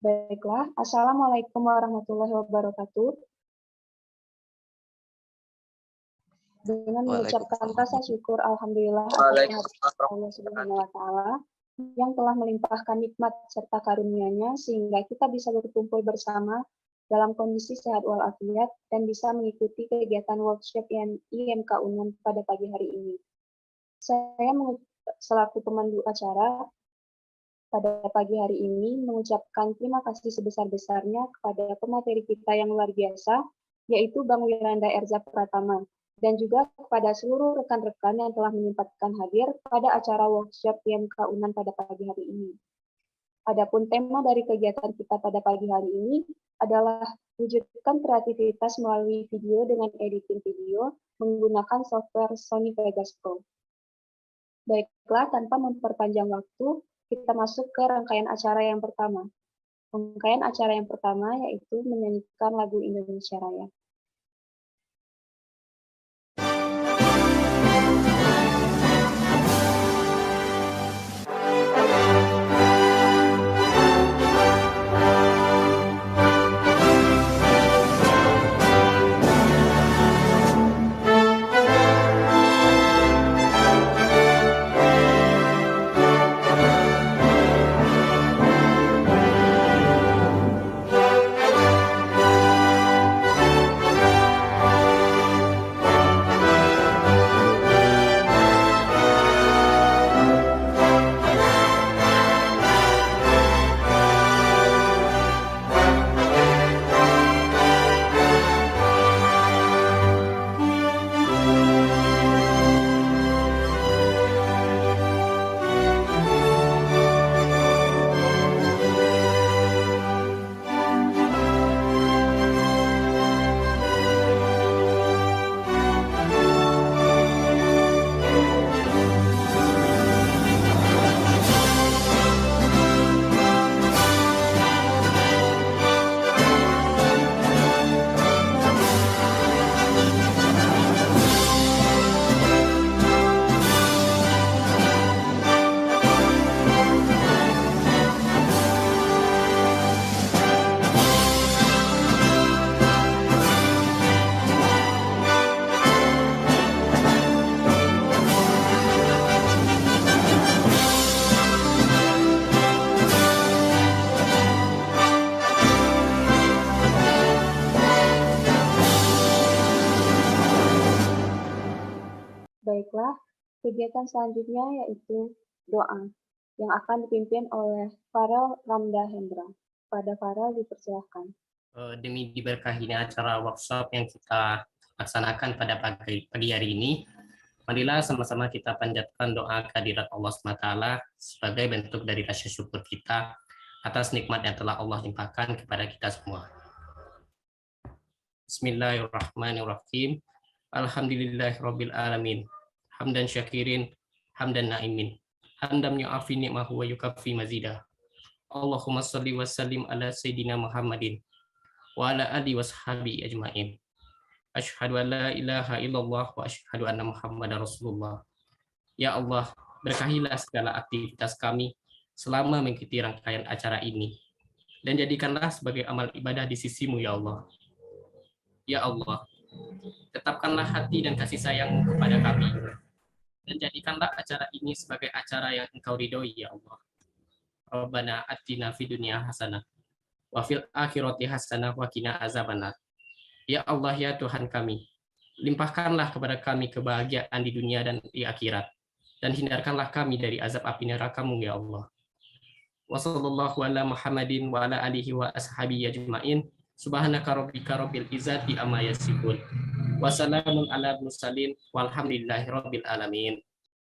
Baiklah, Assalamualaikum warahmatullahi wabarakatuh. Dengan mengucapkan rasa syukur Alhamdulillah atas Allah Subhanahu wa Ta'ala yang telah melimpahkan nikmat serta karunia-Nya sehingga kita bisa berkumpul bersama dalam kondisi sehat walafiat dan bisa mengikuti kegiatan workshop IMK Unan pada pagi hari ini. Saya selaku pemandu acara pada pagi hari ini mengucapkan terima kasih sebesar-besarnya kepada pemateri kita yang luar biasa, yaitu Bang Wiranda Erza Pratama, dan juga kepada seluruh rekan-rekan yang telah menyempatkan hadir pada acara workshop IMK Unan pada pagi hari ini. Adapun tema dari kegiatan kita pada pagi hari ini adalah wujudkan kreativitas melalui video dengan editing video menggunakan software Sony Vegas Pro. Baiklah, tanpa memperpanjang waktu, kita masuk ke rangkaian acara yang pertama. Rangkaian acara yang pertama yaitu menyanyikan lagu Indonesia Raya. Baiklah, kegiatan selanjutnya yaitu doa yang akan dipimpin oleh Farel Ramda Hendra. Pada Farel dipersilahkan. Demi diberkahinya acara workshop yang kita laksanakan pada pagi hari ini, marilah sama-sama kita panjatkan doa kehadirat Allah SWT sebagai bentuk dari rasa syukur kita atas nikmat yang telah Allah limpahkan kepada kita semua. Bismillahirrahmanirrahim. Alhamdulillahirabbil alamin. Hamdan syakirin, hamdan naimin. Hamdan yu'afi ni'mahu wa yukafi mazida. Allahumma salli wa sallim ala sayyidina Muhammadin wa ala alihi washabi ajmain. Asyhadu an la ilaha illallah wa asyhadu anna Muhammadar Rasulullah. Ya Allah, berkahilah segala aktivitas kami selama mengikuti rangkaian acara ini dan jadikanlah sebagai amal ibadah di sisimu ya Allah. Ya Allah, tetapkanlah hati dan kasih sayangmu kepada kami dan jadikanlah acara ini sebagai acara yang Engkau ridhoi ya Allah. Rabbana atina fid dunya hasanah wa fil akhirati hasanah wa qina azabannar. Ya Allah ya Tuhan kami, limpahkanlah kepada kami kebahagiaan di dunia dan di akhirat, dan hindarkanlah kami dari azab api neraka-Mu ya Allah. Wa sallallahu ala Muhammadin wa ala alihi wa ashabihi ajmain. Subhanaka rabbika rabbil izzati amma yasifun. Wassalamun ala mursalin walhamdulillahi rabbil alamin.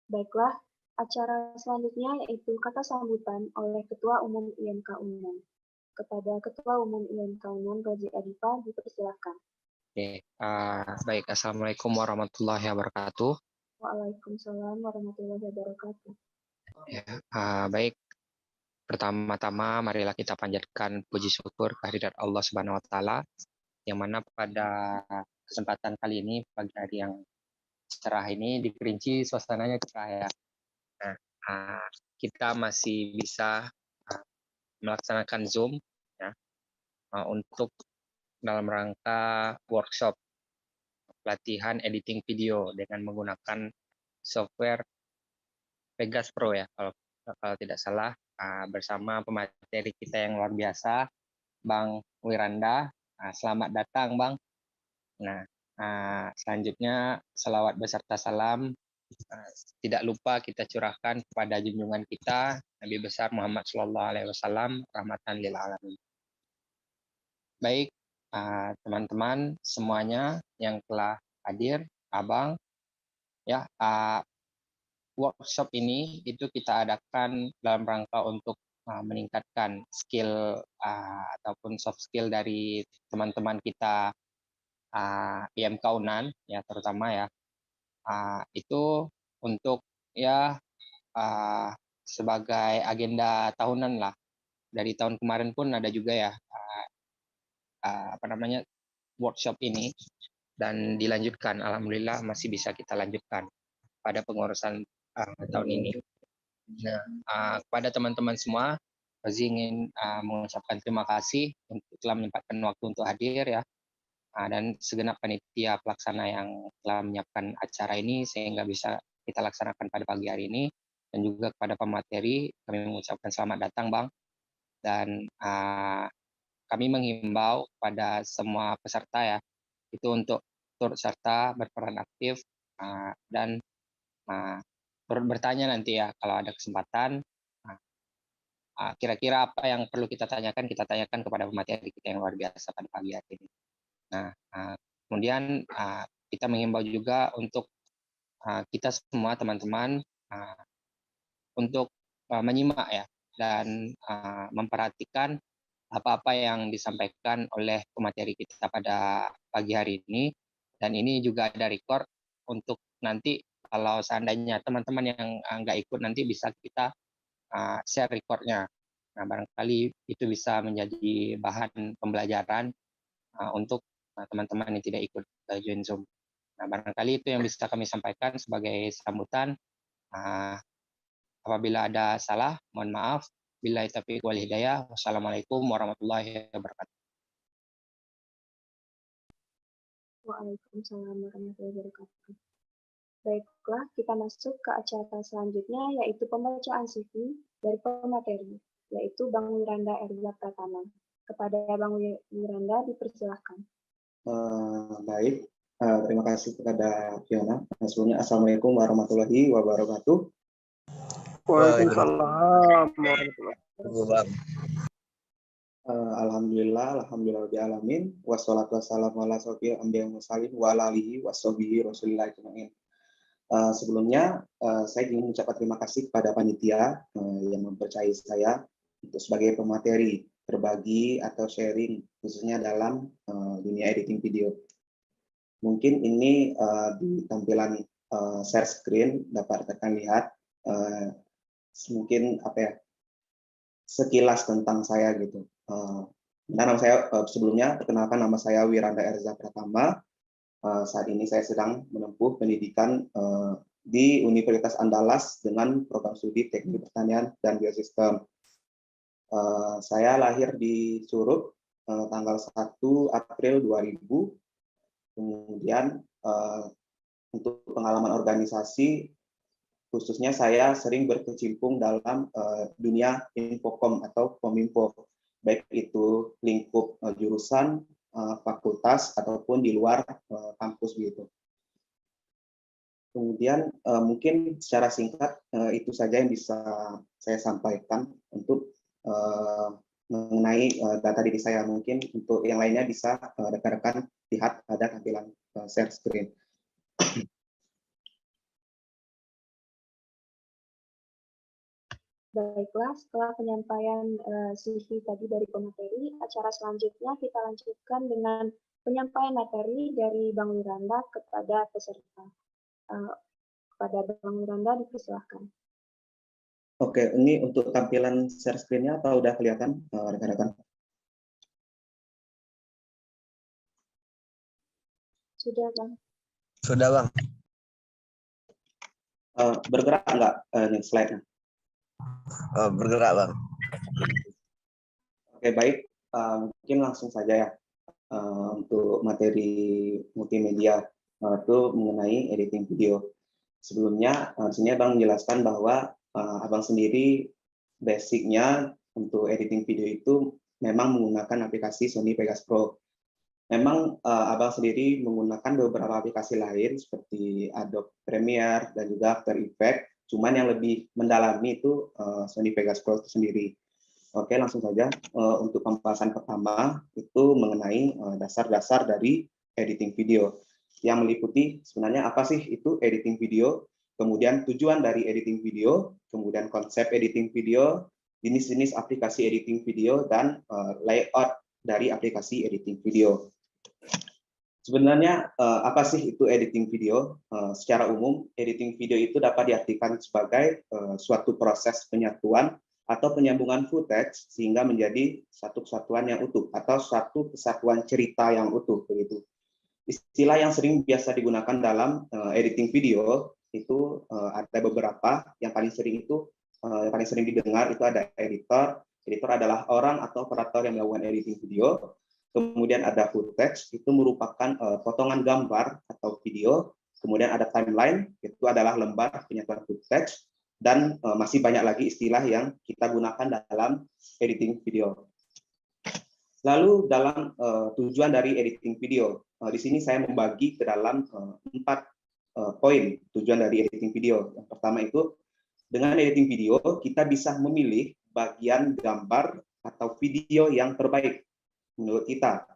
Baiklah, acara selanjutnya yaitu kata sambutan oleh Ketua Umum IMK Unan. Kepada Ketua Umum IMK Unan, Rozi Adifa, dipersilahkan. Oke, baik. Assalamualaikum warahmatullahi wabarakatuh. Waalaikumsalam warahmatullahi wabarakatuh. Ya, baik. Pertama-tama, marilah kita panjatkan puji syukur kehadirat Allah Subhanahu wa Ta'ala, yang mana pada kesempatan kali ini, pagi hari yang cerah ini, di Kerinci suasananya cerah ya. Nah, kita masih bisa melaksanakan Zoom untuk dalam rangka workshop pelatihan editing video dengan menggunakan software Pegas Pro ya, kalau tidak salah, bersama pemateri kita yang luar biasa, Bang Wiranda. Selamat datang, Bang. Nah, selanjutnya selawat beserta salam tidak lupa kita curahkan kepada junjungan kita Nabi besar Muhammad SAW, rahmatan lil alamin. Baik, teman-teman semuanya yang telah hadir, Abang, ya, workshop ini itu kita adakan dalam rangka untuk meningkatkan skill ataupun soft skill dari teman-teman kita IMK UNAN ya, terutama ya, itu untuk ya sebagai agenda tahunan lah. Dari tahun kemarin pun ada juga ya workshop ini, dan dilanjutkan, alhamdulillah masih bisa kita lanjutkan pada pengurusan tahun ini. Nah, kepada teman-teman semua, Fazi ingin mengucapkan terima kasih untuk telah menyempatkan waktu untuk hadir ya, dan segenap panitia pelaksana yang telah menyiapkan acara ini sehingga bisa kita laksanakan pada pagi hari ini, dan juga kepada pemateri kami mengucapkan selamat datang, Bang, dan kami menghimbau pada semua peserta ya, itu untuk turut serta berperan aktif dan turut bertanya nanti ya kalau ada kesempatan. Kira-kira apa yang perlu kita tanyakan kepada pemateri kita yang luar biasa pada pagi hari ini. Nah, kemudian kita menghimbau juga untuk kita semua teman-teman untuk menyimak ya, dan memperhatikan apa-apa yang disampaikan oleh pemateri kita pada pagi hari ini, dan ini juga ada record untuk nanti kalau seandainya teman-teman yang nggak ikut nanti bisa kita share recordnya. Nah, barangkali itu bisa menjadi bahan pembelajaran untuk teman-teman yang tidak ikut join Zoom. Nah, barangkali itu yang bisa kami sampaikan sebagai sambutan. Apabila ada salah, mohon maaf. Billahi taufiq wal hidayah. Wassalamualaikum warahmatullahi wabarakatuh. Waalaikumsalam warahmatullahi wabarakatuh. Baiklah, kita masuk ke acara selanjutnya, yaitu pembacaan CV dari pemateri, yaitu Bang Wiranda Erza Pratama. Kepada Bang Wiranda, dipersilahkan. Baik, terima kasih kepada Fiona. Sebelumnya, Assalamualaikum warahmatullahi wabarakatuh. Waalaikumsalam warahmatullahi wabarakatuh. Alhamdulillah, wassalatu wassalamu ala sofil anbiya mursalin wa ala alihi washabihi rasulillah ajmain. Sebelumnya saya ingin mengucapkan terima kasih kepada panitia yang mempercayai saya untuk sebagai pemateri berbagi atau sharing khususnya dalam dunia editing video. Mungkin ini di tampilan share screen dapat rekan lihat mungkin sekilas tentang saya gitu. Nama saya sebelumnya perkenalkan, nama saya Wiranda Erza Pratama. Saat ini saya sedang menempuh pendidikan di Universitas Andalas dengan program studi Teknik Pertanian dan Biosistem. Saya lahir di Surup tanggal 1 April 2000. Kemudian untuk pengalaman organisasi, khususnya saya sering berkecimpung dalam dunia infokom atau kominfo, baik itu lingkup jurusan, fakultas, ataupun di luar kampus gitu. Kemudian mungkin secara singkat itu saja yang bisa saya sampaikan untuk mengenai data diri saya. Mungkin untuk yang lainnya bisa rekan-rekan lihat pada tampilan share screen. Baiklah, setelah penyampaian CV tadi dari pemateri, acara selanjutnya kita lanjutkan dengan penyampaian materi dari Bang Wiranda kepada peserta. Kepada Bang Wiranda dipersilahkan. Oke, ini untuk tampilan share screen-nya apa udah kelihatan rekan-rekan? Sudah, Bang. Sudah, Bang. Bergerak nggak nih slide-nya? Bergerak, Bang. Oke, baik. mungkin langsung saja ya untuk materi multimedia itu mengenai editing video. Sebelumnya, sini Abang menjelaskan bahwa Abang sendiri basicnya untuk editing video itu memang menggunakan aplikasi Sony Vegas Pro. Memang Abang sendiri menggunakan beberapa aplikasi lain seperti Adobe Premiere dan juga After Effects, cuman yang lebih mendalami itu Sony Vegas Pro itu sendiri. Oke, langsung saja untuk pembahasan pertama itu mengenai dasar-dasar dari editing video yang meliputi sebenarnya apa sih itu editing video, kemudian tujuan dari editing video, kemudian konsep editing video, jenis-jenis aplikasi editing video, dan layout dari aplikasi editing video. Sebenarnya apa sih itu editing video? Secara umum, editing video itu dapat diartikan sebagai suatu proses penyatuan atau penyambungan footage sehingga menjadi satu kesatuan yang utuh atau satu kesatuan cerita yang utuh begitu. Istilah yang sering biasa digunakan dalam editing video itu ada beberapa. Yang paling sering didengar itu ada editor. Editor adalah orang atau operator yang melakukan editing video. Kemudian ada footage, itu merupakan potongan gambar atau video. Kemudian ada timeline, itu adalah lembar penyatuan footage. Dan masih banyak lagi istilah yang kita gunakan dalam editing video. Lalu dalam tujuan dari editing video, di sini saya membagi ke dalam 4 poin tujuan dari editing video. Yang pertama itu, dengan editing video kita bisa memilih bagian gambar atau video yang terbaik menurut kita.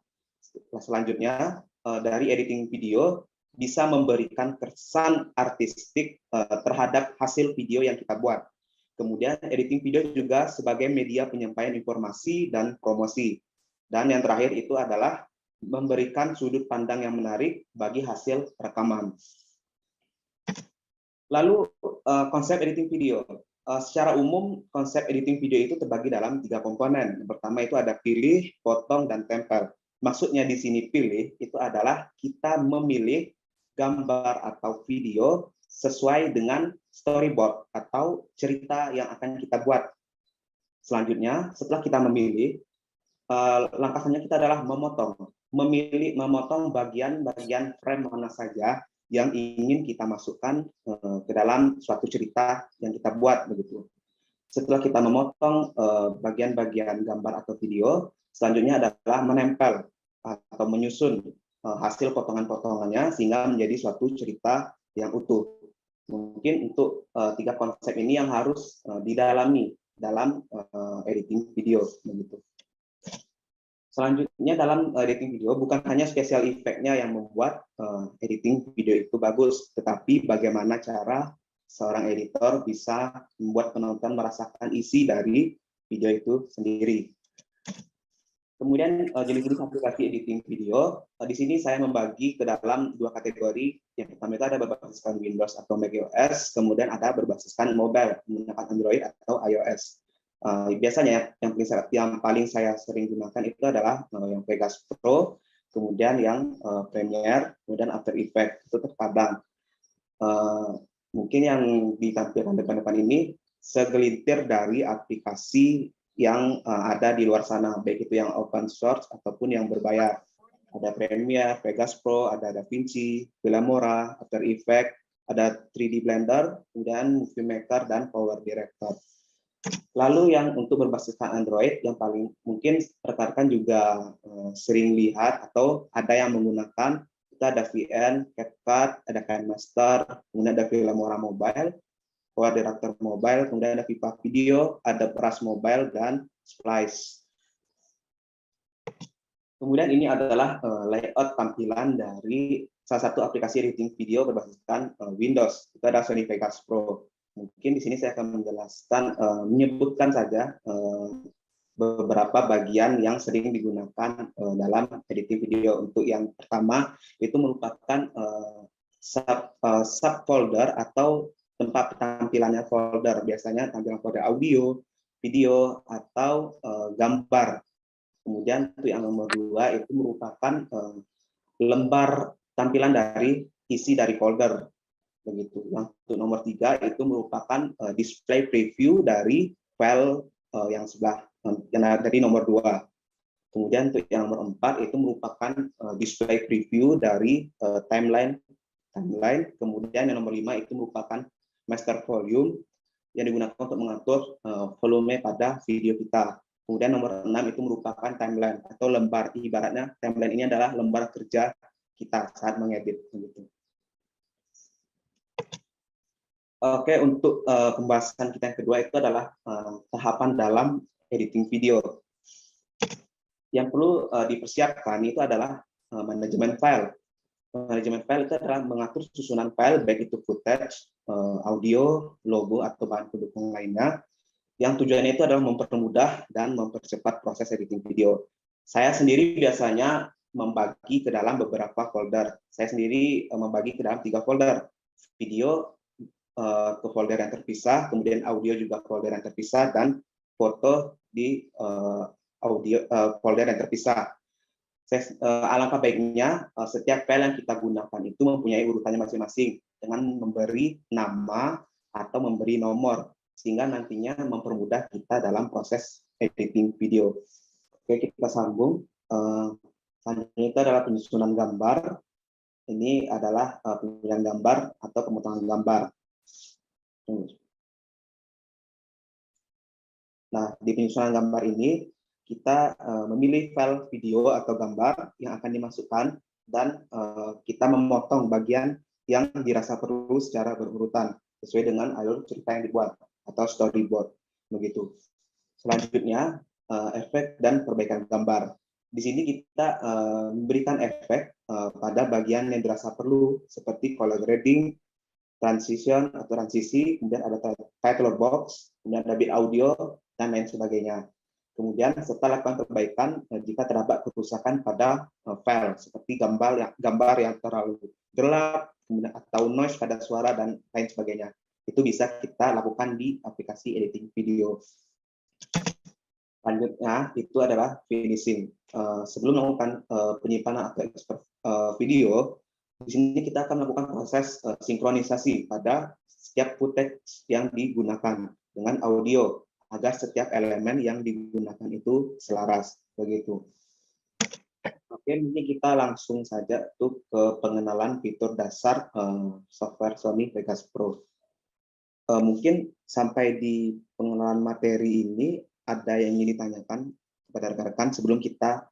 Selanjutnya, dari editing video bisa memberikan kesan artistik terhadap hasil video yang kita buat. Kemudian editing video juga sebagai media penyampaian informasi dan promosi. Dan yang terakhir itu adalah memberikan sudut pandang yang menarik bagi hasil rekaman. Lalu konsep editing video. Secara umum konsep editing video itu terbagi dalam 3 komponen. Yang pertama itu ada pilih, potong, dan tempel. Maksudnya di sini pilih itu adalah kita memilih gambar atau video sesuai dengan storyboard atau cerita yang akan kita buat. Selanjutnya, setelah kita memilih, langkah selanjutnya kita adalah memotong. Memotong bagian-bagian frame mana saja yang ingin kita masukkan ke dalam suatu cerita yang kita buat begitu. Setelah kita memotong bagian-bagian gambar atau video, selanjutnya adalah menempel atau menyusun hasil potongan-potongannya sehingga menjadi suatu cerita yang utuh. Mungkin untuk 3 konsep ini yang harus didalami dalam editing video begitu. Selanjutnya dalam editing video bukan hanya special effect-nya yang membuat editing video itu bagus, tetapi bagaimana cara seorang editor bisa membuat penonton merasakan isi dari video itu sendiri. Kemudian jenis-jenis aplikasi editing video, di sini saya membagi ke dalam 2 kategori. Yang pertama itu ada berbasiskan Windows atau macOS, kemudian ada berbasiskan mobile menggunakan Android atau iOS. Biasanya yang paling saya sering gunakan itu adalah yang Vegas Pro, kemudian yang Premiere, kemudian After Effects itu terkadang. Mungkin yang ditampilkan depan-depan ini segelintir dari aplikasi yang ada di luar sana, baik itu yang open source ataupun yang berbayar. Ada Premiere, Vegas Pro, ada DaVinci, Filmora, After Effects, ada 3D Blender, kemudian Movie Maker, dan Power Director. Lalu yang untuk berbasiskan Android, yang paling mungkin rekan-rekan juga sering lihat atau ada yang menggunakan, itu ada VN, CapCut, ada KineMaster, kemudian ada Filmora Mobile, Power Director Mobile, kemudian ada Viva Video, ada Rush Mobile, dan Splice. Kemudian ini adalah layout tampilan dari salah satu aplikasi editing video berbasiskan Windows. Itu ada Sony Vegas Pro. Mungkin di sini saya akan menjelaskan, menyebutkan saja beberapa bagian yang sering digunakan dalam editing video. Untuk yang pertama itu merupakan subfolder atau tempat tampilannya folder, biasanya tampilan folder audio, video, atau gambar. Kemudian untuk yang nomor 2 itu merupakan lembar tampilan dari isi dari folder. Begitu. Yang untuk nomor 3 itu merupakan display preview dari file yang sebelah yang dari nomor 2. Kemudian untuk yang nomor 4 itu merupakan display preview dari timeline. Kemudian yang nomor 5 itu merupakan master volume yang digunakan untuk mengatur volume pada video kita. Kemudian nomor 6 itu merupakan timeline atau lembar. Ibaratnya timeline ini adalah lembar kerja kita saat mengedit. Oke, untuk pembahasan kita yang kedua itu adalah tahapan dalam editing video. Yang perlu dipersiapkan itu adalah manajemen file. Manajemen file itu adalah mengatur susunan file, baik itu footage, audio, logo, atau bahan pendukung lainnya. Yang tujuannya itu adalah mempermudah dan mempercepat proses editing video. Saya sendiri biasanya membagi ke dalam beberapa folder. Saya sendiri membagi ke dalam 3 folder. Video ke folder yang terpisah, kemudian audio juga folder yang terpisah, dan foto di folder yang terpisah. Alangkah baiknya setiap file yang kita gunakan itu mempunyai urutannya masing-masing dengan memberi nama atau memberi nomor, sehingga nantinya mempermudah kita dalam proses editing video. Oke, kita sambung. Selanjutnya itu adalah penyusunan gambar. Ini adalah pemilihan gambar atau pemotongan gambar. Nah, di penyusunan gambar ini kita memilih file video atau gambar yang akan dimasukkan dan kita memotong bagian yang dirasa perlu secara berurutan sesuai dengan alur cerita yang dibuat atau storyboard begitu. Selanjutnya efek dan perbaikan gambar. Di sini kita memberikan efek pada bagian yang dirasa perlu seperti color grading, transition atau transisi, kemudian ada title box, kemudian ada bit audio dan lain sebagainya. Kemudian setelah lakukan perbaikan jika terdapat kerusakan pada file seperti gambar yang terlalu gelap, kemudian atau noise pada suara dan lain sebagainya, itu bisa kita lakukan di aplikasi editing video. Selanjutnya itu adalah finishing. Sebelum melakukan penyimpanan atau ekspor video, di sini kita akan melakukan proses sinkronisasi pada setiap footage yang digunakan dengan audio, agar setiap elemen yang digunakan itu selaras begitu. Oke, ini kita langsung saja tuh ke pengenalan fitur dasar software Sony Vegas Pro. Mungkin sampai di pengenalan materi ini ada yang ingin ditanyakan kepada rekan-rekan sebelum kita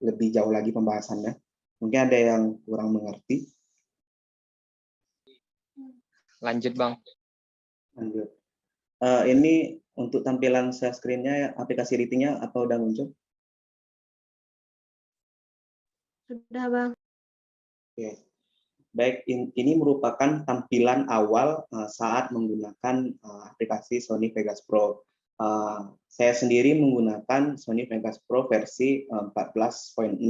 lebih jauh lagi pembahasannya. Mungkin ada yang kurang mengerti. Lanjut, Bang. Lanjut. Ini untuk tampilan share screen-nya, aplikasi editing-nya apa udah muncul? Sudah, Bang. Oke. Baik, ini merupakan tampilan awal saat menggunakan aplikasi Sony Vegas Pro. Saya sendiri menggunakan Sony Vegas Pro versi 14.0.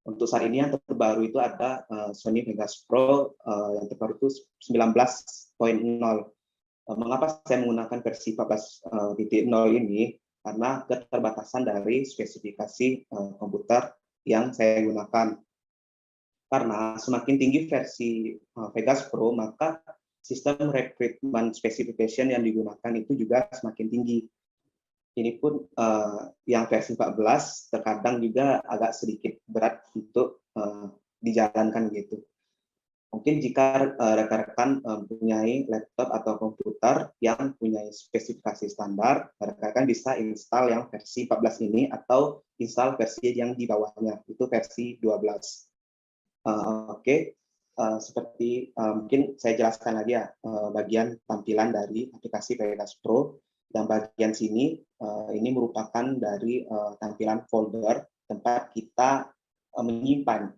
Untuk saat ini yang terbaru itu ada Sony Vegas Pro yang terbaru itu 19.0. Mengapa saya menggunakan versi 14.0 ini? Karena keterbatasan dari spesifikasi komputer yang saya gunakan. Karena semakin tinggi versi Vegas Pro, maka sistem recruitment specification yang digunakan itu juga semakin tinggi. Ini pun yang versi 14 terkadang juga agak sedikit berat untuk dijalankan gitu. Mungkin jika rekan-rekan mempunyai laptop atau komputer yang punya spesifikasi standar, rekan-rekan bisa install yang versi 14 ini atau install versi yang di bawahnya, itu versi 12. Oke, seperti mungkin saya jelaskan lagi ya bagian tampilan dari aplikasi Vegas Pro. Yang bagian sini ini merupakan dari tampilan folder tempat kita menyimpan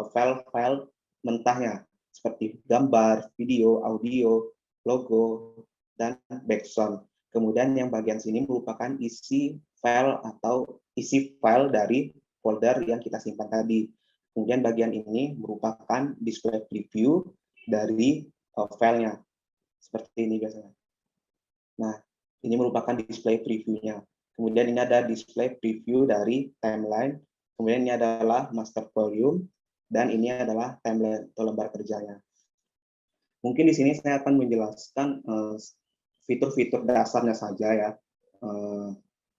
file-file mentahnya seperti gambar, video, audio, logo, dan background. Kemudian yang bagian sini merupakan isi file atau isi file dari folder yang kita simpan tadi. Kemudian bagian ini merupakan display preview dari filenya. Seperti ini biasanya. Nah, ini merupakan display preview-nya. Kemudian ini ada display preview dari timeline. Kemudian ini adalah master volume. Dan ini adalah timeline atau lembar kerjanya. Mungkin di sini saya akan menjelaskan fitur-fitur dasarnya saja ya.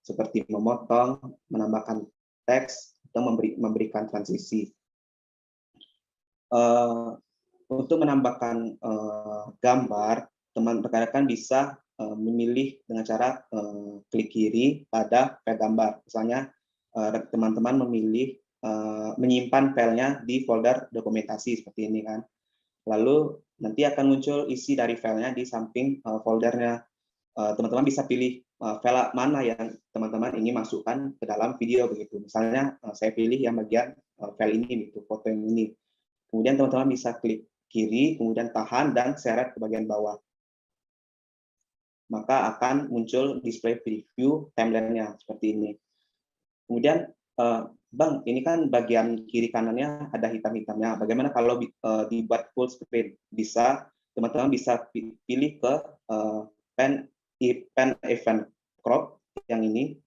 Seperti memotong, menambahkan teks atau memberikan transisi. Untuk menambahkan gambar, teman rekan-rekan bisa memilih dengan cara klik kiri pada file gambar. Misalnya teman-teman memilih menyimpan filenya di folder dokumentasi seperti ini kan. Lalu nanti akan muncul isi dari filenya di samping foldernya. Teman-teman bisa pilih file mana yang teman-teman ingin masukkan ke dalam video begitu. Misalnya saya pilih yang bagian file ini gitu, foto yang ini. Kemudian teman-teman bisa klik kiri, kemudian tahan dan seret ke bagian bawah. Maka akan muncul display preview timeline-nya seperti ini. Kemudian Bang, ini kan bagian kiri kanannya ada hitam-hitamnya. Bagaimana kalau dibuat full screen? Teman-teman bisa pilih ke pen event crop yang ini,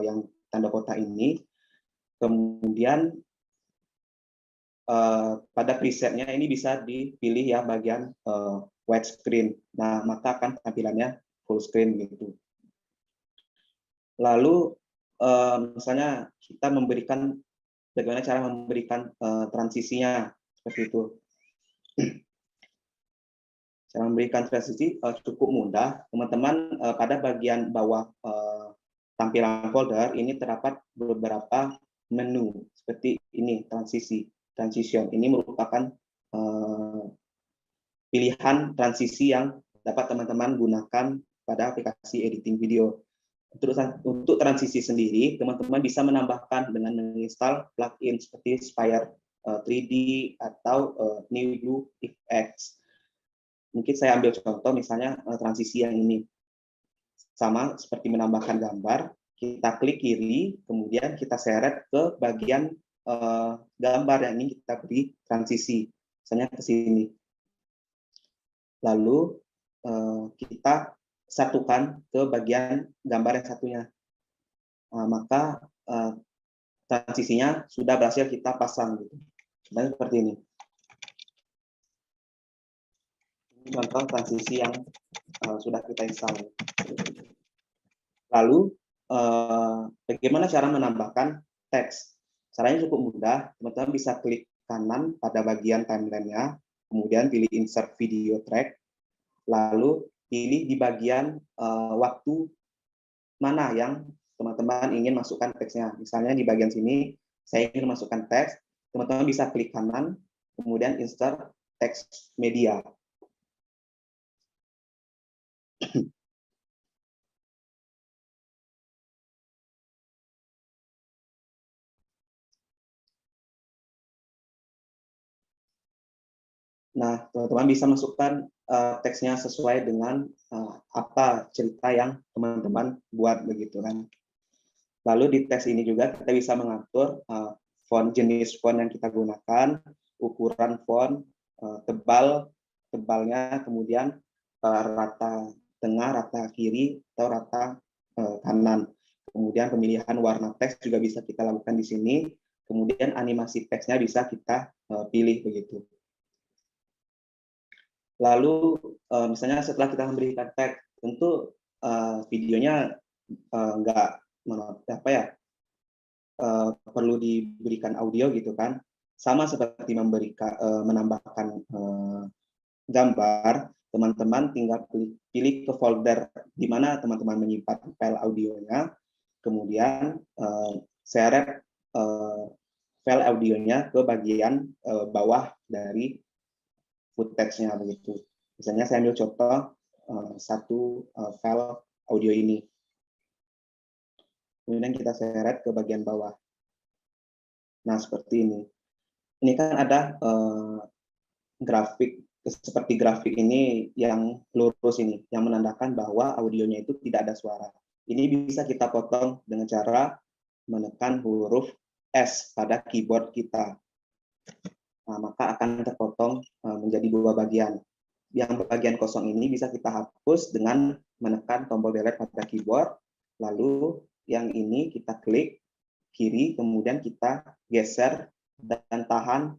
yang tanda kotak ini. Kemudian pada presetnya ini bisa dipilih ya bagian widescreen. Nah, maka akan tampilannya full screen gitu. Lalu misalnya kita memberikan, bagaimana cara memberikan transisinya seperti itu. Cara memberikan transisi cukup mudah. Teman-teman pada bagian bawah tampilan folder ini terdapat beberapa menu seperti ini, transition. Ini merupakan pilihan transisi yang dapat teman-teman gunakan pada aplikasi editing video. Untuk transisi sendiri, teman-teman bisa menambahkan dengan menginstal plugin seperti Spire 3D atau New Blue FX. Mungkin saya ambil contoh, misalnya transisi yang ini. Sama seperti menambahkan gambar, kita klik kiri, kemudian kita seret ke bagian gambar yang ingin kita beri transisi. Misalnya ke sini. Lalu kita satukan ke bagian gambar yang satunya. Maka transisinya sudah berhasil kita pasang gitu. Dan seperti ini. Ini contoh transisi yang sudah kita install. Lalu bagaimana cara menambahkan teks? Caranya cukup mudah. Teman-teman bisa klik kanan pada bagian timeline-nya, kemudian pilih insert video track, lalu pilih di bagian waktu mana yang teman-teman ingin masukkan teksnya. Misalnya di bagian sini, saya ingin masukkan teks, teman-teman bisa klik kanan, kemudian insert text media. Nah, teman-teman bisa masukkan teksnya sesuai dengan apa cerita yang teman-teman buat begitu kan. Lalu di teks ini juga kita bisa mengatur jenis font yang kita gunakan, ukuran font, tebalnya, kemudian rata tengah, rata kiri, atau rata kanan. Kemudian pemilihan warna teks juga bisa kita lakukan di sini. Kemudian animasi teksnya bisa kita pilih begitu. Lalu misalnya setelah kita memberikan teks, tentu videonya nggak perlu diberikan audio gitu kan. Sama seperti menambahkan gambar, teman-teman tinggal pilih ke folder di mana teman-teman menyimpan file audionya, kemudian seret file audionya ke bagian bawah dari footage-nya begitu. Misalnya saya ambil contoh satu file audio ini. Kemudian kita seret ke bagian bawah. Nah, seperti ini. Ini kan ada grafik, seperti grafik ini yang lurus ini, yang menandakan bahwa audionya itu tidak ada suara. Ini bisa kita potong dengan cara menekan huruf S pada keyboard kita. Nah, maka akan terpotong menjadi dua bagian. Yang bagian kosong ini bisa kita hapus dengan menekan tombol delete pada keyboard, lalu yang ini kita klik kiri, kemudian kita geser dan tahan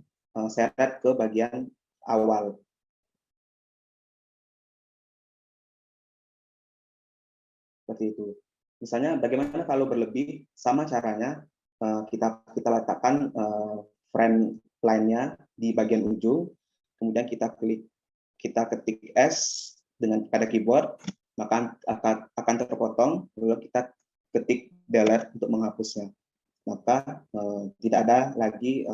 seret ke bagian awal. Seperti itu. Misalnya bagaimana kalau berlebih, sama caranya, kita letakkan frame line-nya di bagian ujung, kemudian kita ketik S pada keyboard, maka akan terpotong, lalu kita ketik delete untuk menghapusnya. Maka tidak ada lagi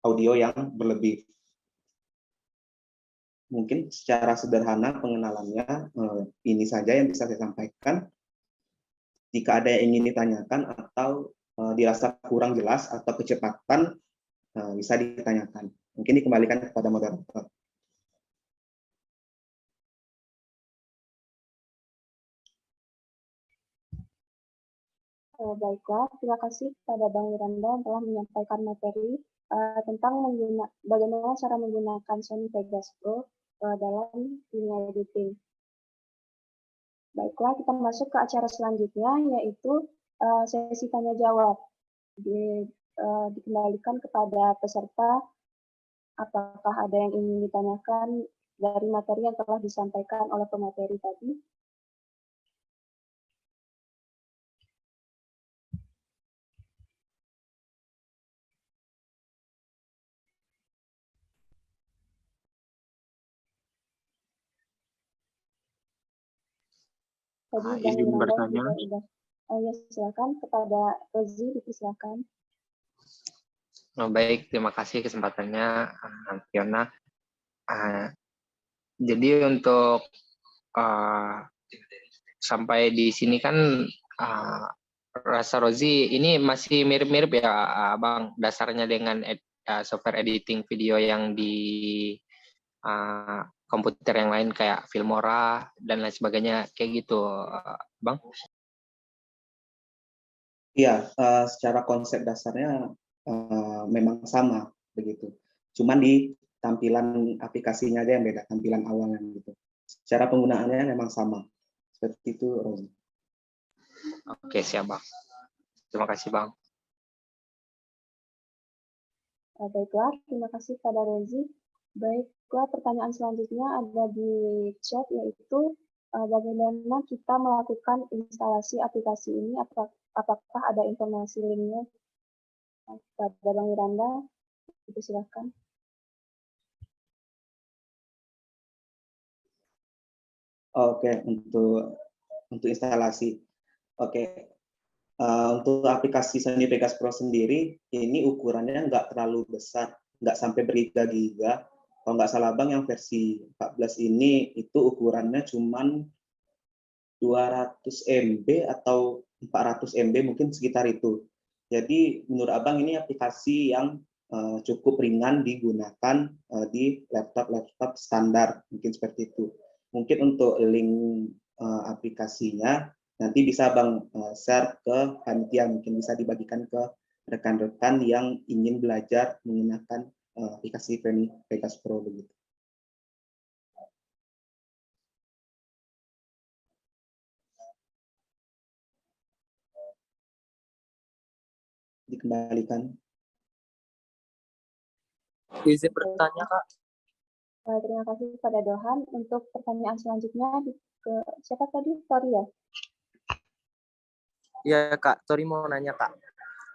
audio yang berlebih. Mungkin secara sederhana pengenalannya ini saja yang bisa saya sampaikan. Jika ada yang ingin ditanyakan atau dirasa kurang jelas atau kecepatan, bisa ditanyakan. Mungkin dikembalikan kepada moderator. Baiklah, terima kasih kepada Bang Wiranda yang telah menyampaikan materi tentang bagaimana cara menggunakan Sony Vegas Pro dalam dunia editing. Baiklah, kita masuk ke acara selanjutnya, yaitu sesi tanya-jawab. Dikembalikan kepada peserta, apakah ada yang ingin ditanyakan dari materi yang telah disampaikan oleh pemateri tadi? Izin bertanya. Ya, silakan kepada Rozi, dipersilakan. Baik, terima kasih kesempatannya, Fiona. Jadi untuk sampai di sini kan rasa Rozi ini masih mirip-mirip ya, Bang, dasarnya dengan software editing video yang di komputer yang lain kayak Filmora dan lain sebagainya, kayak gitu, Bang? Iya, secara konsep dasarnya memang sama begitu. Cuman di tampilan aplikasinya aja yang beda, tampilan awalnya gitu. Secara penggunaannya memang sama. Seperti itu, Rozi. Oke, siap, Bang. Terima kasih, Bang. Baiklah, terima kasih pada Rozi. Baiklah, pertanyaan selanjutnya ada di chat, yaitu bagaimana kita melakukan instalasi aplikasi ini, apakah ada informasi linknya? Pada Bang Wiranda, silakan. Oke, untuk instalasi. Oke, untuk aplikasi Sony Vegas Pro sendiri, ini ukurannya nggak terlalu besar, nggak sampai bergiga-giga. Kalau nggak salah Bang, yang versi 14 ini itu ukurannya cuman 200 MB atau 400 MB, mungkin sekitar itu. Jadi menurut Abang ini aplikasi yang cukup ringan digunakan di laptop-laptop standar, mungkin seperti itu. Mungkin untuk link aplikasinya nanti bisa Bang share ke panitia, mungkin bisa dibagikan ke rekan-rekan yang ingin belajar menggunakan aplikasi Sony Vegas Pro begitu. Dikembalikan. Izin bertanya, Kak. Terima kasih kepada Dohan. Untuk pertanyaan selanjutnya ke siapa tadi? Tori ya? Iya, Kak. Tori mau nanya, Kak.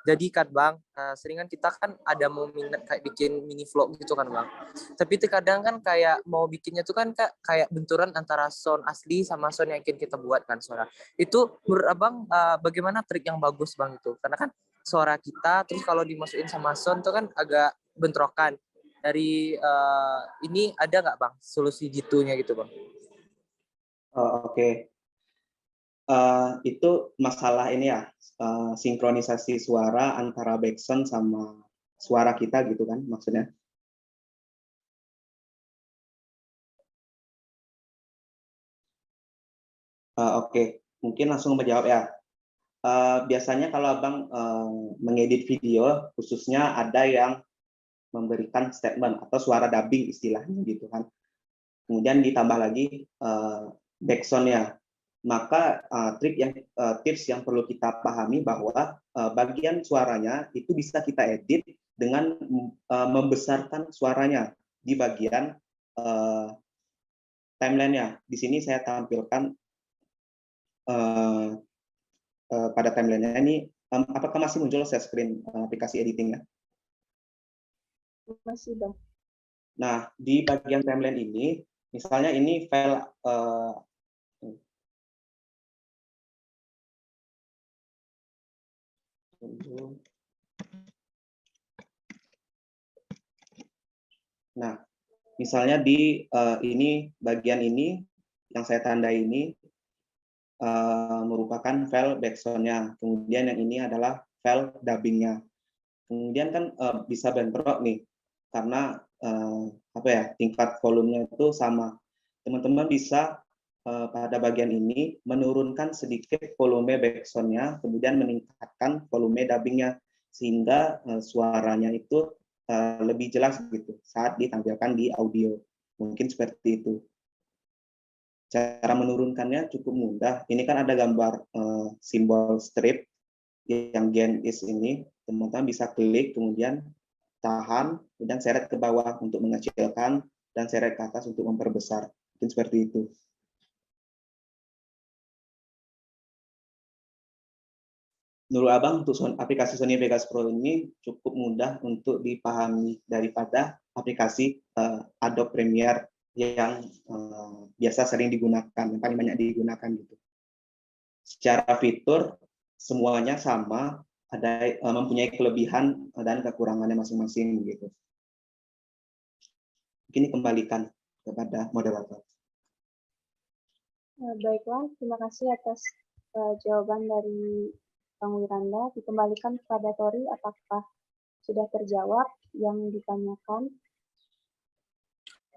Jadi kan Bang, seringan kita kan ada mau minat kayak bikin mini vlog gitu kan Bang. Tapi terkadang kan kayak mau bikinnya tuh kan kayak benturan antara sound asli sama sound yang ingin kita buat kan suara. Itu menurut Abang bagaimana trik yang bagus Bang itu? Karena kan suara kita terus kalau dimasukin sama sound tuh kan agak bentrokan. Dari ini ada nggak Bang solusi gitunya gitu Bang? Oke. Itu masalah ini ya, sinkronisasi suara antara backsound sama suara kita gitu kan maksudnya. Oke, mungkin langsung menjawab ya. Biasanya kalau Abang mengedit video, khususnya ada yang memberikan statement atau suara dubbing istilahnya gitu kan. Kemudian ditambah lagi backsound-nya. Maka tips yang perlu kita pahami bahwa bagian suaranya itu bisa kita edit dengan membesarkan suaranya di bagian timeline-nya. Di sini saya tampilkan pada timeline-nya ini Apakah masih muncul share screen aplikasi editingnya? Masih Bang. Nah, di bagian timeline ini, misalnya ini file nah, misalnya di ini bagian ini yang saya tandai ini merupakan file background-nya. Kemudian yang ini adalah file dubbing-nya. Kemudian kan bisa bentrok nih, karena apa ya, tingkat volumenya itu sama. Teman-teman bisa pada bagian ini menurunkan sedikit volume background-nya, kemudian meningkatkan volume dubbing-nya, sehingga suaranya itu lebih jelas gitu saat ditampilkan di audio. Mungkin seperti itu. Cara menurunkannya cukup mudah. Ini kan ada gambar simbol strip yang gen is ini. Teman-teman bisa klik, kemudian tahan, kemudian seret ke bawah untuk mengecilkan, dan seret ke atas untuk memperbesar. Mungkin seperti itu. Menurut Abang, untuk aplikasi Sony Vegas Pro ini cukup mudah untuk dipahami daripada aplikasi Adobe Premiere yang biasa sering digunakan, yang paling banyak digunakan gitu. Secara fitur semuanya sama, ada mempunyai kelebihan dan kekurangannya masing-masing gitu. Mungkin dikembalikan kepada moderator. Baiklah, terima kasih atas jawaban dari Bang Wiranda. Dikembalikan kepada Tori, apakah sudah terjawab yang ditanyakan?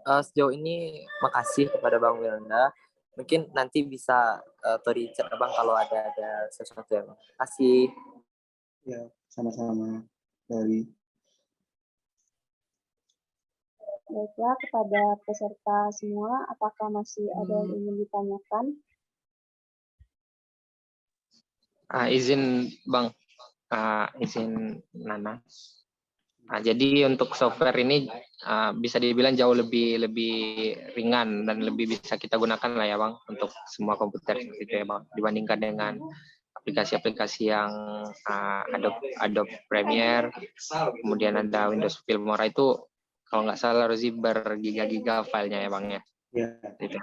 Sejauh ini makasih kepada Bang Wiranda. Mungkin nanti bisa Tori chat Bang kalau ada sesuatu yang. Terima kasih. Ya, sama-sama dari. Baiklah, kepada peserta semua, apakah masih ada yang ingin ditanyakan? Izin Bang, izin Nana. Jadi untuk software ini bisa dibilang jauh lebih ringan dan lebih bisa kita gunakan lah ya Bang untuk semua komputer gitu ya Bang, dibandingkan dengan aplikasi-aplikasi yang Adobe Premiere, kemudian ada Windows Filmora itu kalau nggak salah Rozi bergiga-giga filenya ya Bang ya. Ya. Gitu.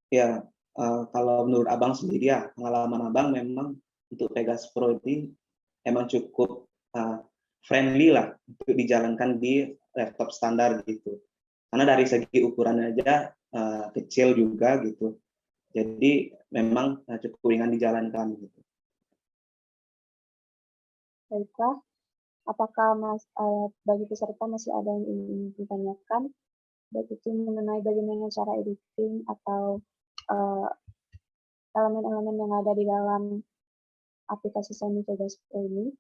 Ya, kalau menurut Abang sendiri ya, pengalaman Abang memang untuk Vegas Pro ini emang cukup friendly lah untuk dijalankan di laptop standar gitu. Karena dari segi ukurannya aja kecil juga gitu. Jadi memang cukup ringan dijalankan gitu. Baiklah, apakah bagi peserta masih ada yang ingin ditanyakan? Baik itu mengenai bagaimana cara editing atau elemen-elemen yang ada di dalam aplikasi Sony Vegas Pro ini.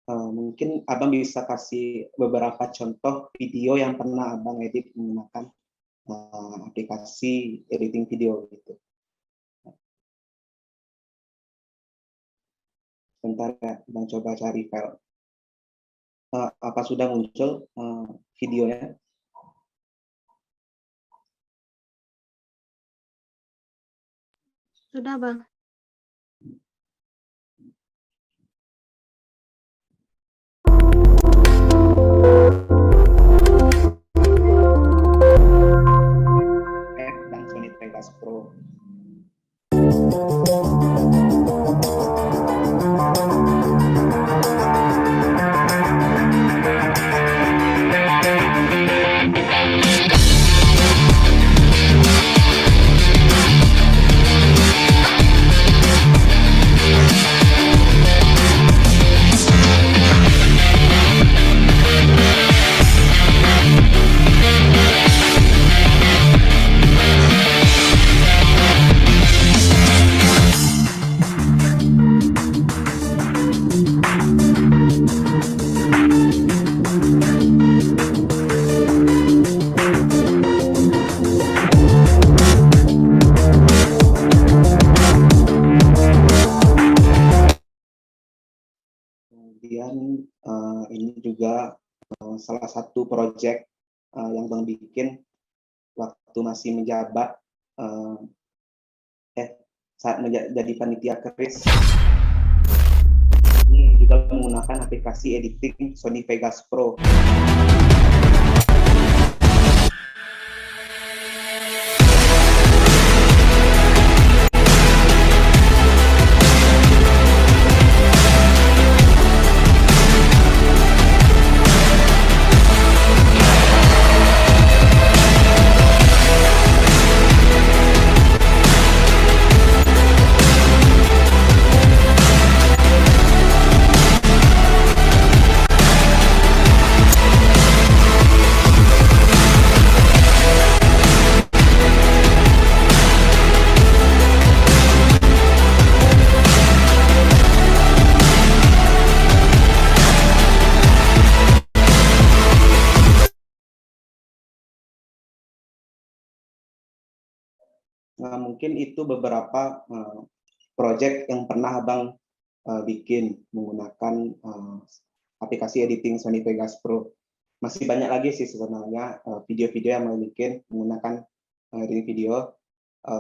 Mungkin Abang bisa kasih beberapa contoh video yang pernah Abang edit menggunakan aplikasi editing video gitu. Sebentar ya, Abang coba cari file. Apa sudah muncul videonya? Sudah, Bang. Dan Sony Vegas Pro. Kemudian ini juga salah satu proyek yang Bang bikin waktu masih menjabat saat menjadi panitia keris ini juga menggunakan aplikasi editing Sony Vegas Pro. Nah, mungkin itu beberapa project yang pernah Abang bikin menggunakan aplikasi editing Sony Vegas Pro. Masih banyak lagi sih sebenarnya video-video yang Abang bikin menggunakan editing video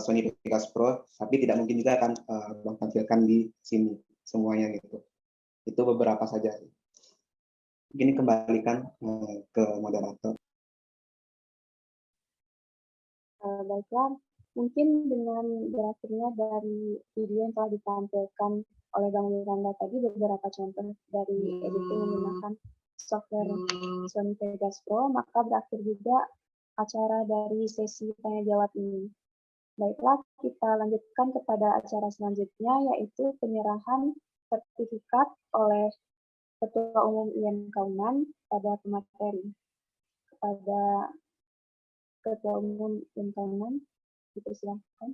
Sony Vegas Pro, tapi tidak mungkin juga akan Abang tampilkan di sini semuanya gitu. Itu beberapa saja. Mungkin kembalikan ke moderator. Baiklah, mungkin dengan berakhirnya dari video yang telah ditampilkan oleh Bang Wiranda tadi beberapa contoh dari editing menggunakan software Sony Vegas Pro, maka berakhir juga acara dari sesi tanya jawab ini. Baiklah, kita lanjutkan kepada acara selanjutnya, yaitu penyerahan sertifikat oleh Ketua Umum IM Kaunan pada pemateri. Kepada Ketua Umum IM Kaunan, dipersilahkan.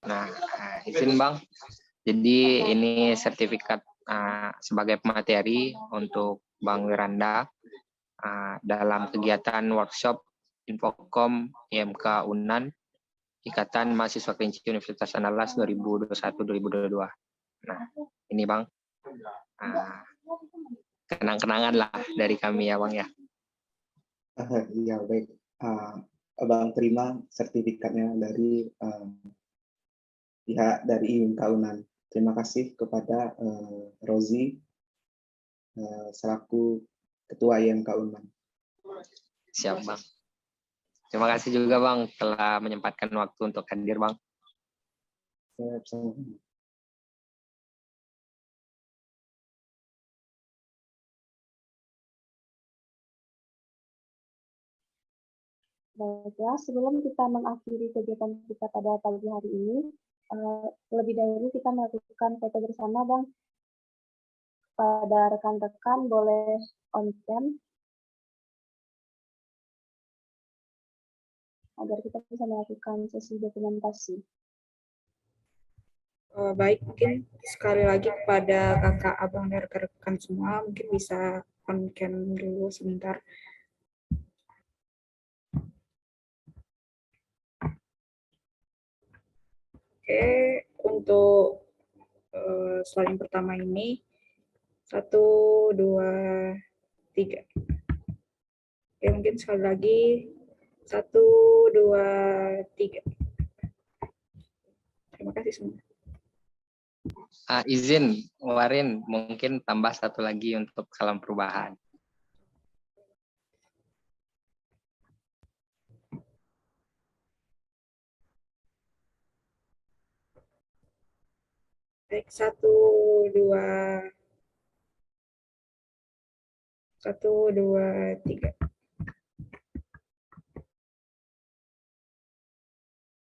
Nah, izin Bang. Jadi ini sertifikat sebagai pemateri untuk Bang Wiranda dalam kegiatan workshop Infocom IMK Unan Ikatan Mahasiswa Kerinci Universitas Andalas 2021-2022. Nah, ini Bang, kenang-kenangan lah dari kami ya Bang ya. Ya baik, Abang terima sertifikatnya dari pihak dari IMK Unan. Terima kasih kepada Rozi selaku Ketua IMK Unan. Siap Bang. Terima kasih juga Bang telah menyempatkan waktu untuk hadir Bang. Baiklah, sebelum kita mengakhiri kegiatan kita pada pagi hari ini, lebih dahulu kita melakukan foto bersama, Bang. Pada rekan-rekan boleh on cam agar kita bisa melakukan sesi dokumentasi. Baik, mungkin sekali lagi kepada kakak, abang, dan rekan-rekan semua, mungkin bisa on cam dulu sebentar. Oke, untuk slide yang pertama ini, 1, 2, 3. Oke, mungkin sekali lagi, 1, 2, 3. Terima kasih semua. Izin, Warin, mungkin tambah satu lagi untuk salam perubahan. Baik, 1, 2, 1, 2, 3.